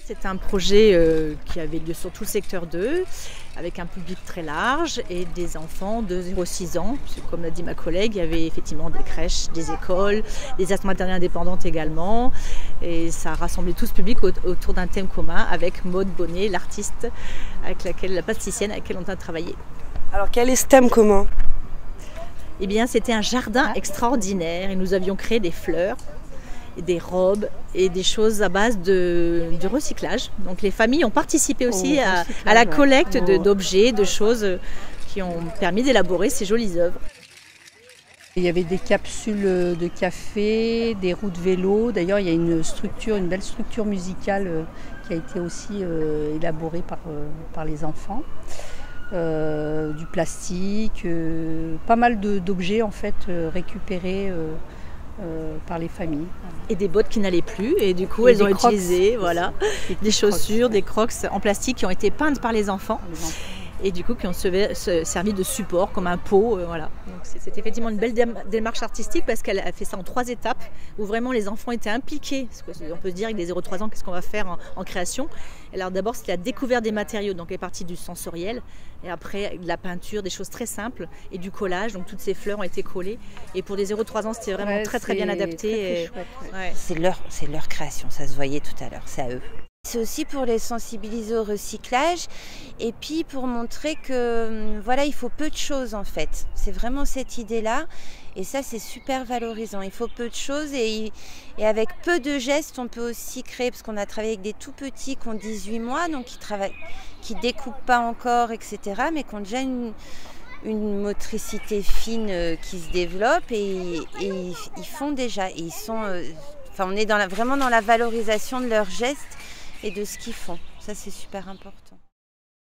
C'est un projet qui avait lieu sur tout le secteur 2, avec un public très large et des enfants de 0-6 ans. Puisque, comme l'a dit ma collègue, il y avait effectivement des crèches, des écoles, des actions maternelles indépendantes également. Et ça a rassemblé tout ce public autour d'un thème commun avec Maude Bonnet, l'artiste, la plasticienne avec laquelle on a travaillé. Alors quel est ce thème commun ? Eh bien, c'était un jardin extraordinaire et nous avions créé des fleurs, des robes et des choses à base de recyclage. Donc les familles ont participé aussi à la collecte d'objets, de choses qui ont permis d'élaborer ces jolies œuvres. Il y avait des capsules de café, des roues de vélo. D'ailleurs, il y a une belle structure musicale qui a été aussi élaborée par les enfants. Du plastique, pas mal d'objets en fait récupérés par les familles. Et des bottes qui n'allaient plus et du coup elles ont utilisé des chaussures, des crocs en plastique qui ont été peintes par les enfants. Et du coup qui ont servi de support comme un pot. Voilà. Donc c'est effectivement une belle démarche artistique parce qu'elle a fait ça en 3 étapes où vraiment les enfants étaient impliqués. Parce qu'on peut se dire avec des 0-3 ans qu'est-ce qu'on va faire en création. Alors d'abord c'était la découverte des matériaux, donc elle est partie du sensoriel et après de la peinture, des choses très simples et du collage, donc toutes ces fleurs ont été collées et pour des 0-3 ans c'était vraiment très bien adapté. C'est leur création, ça se voyait tout à l'heure, c'est à eux. C'est aussi pour les sensibiliser au recyclage et puis pour montrer que voilà, il faut peu de choses en fait. C'est vraiment cette idée-là et ça c'est super valorisant. Il faut peu de choses et avec peu de gestes on peut aussi créer, parce qu'on a travaillé avec des tout petits qui ont 18 mois, donc qui découpent pas encore, etc. mais qui ont déjà une motricité fine qui se développe et ils font déjà. Et ils sont, on est vraiment dans la valorisation de leurs gestes et de ce qu'ils font. Ça, c'est super important.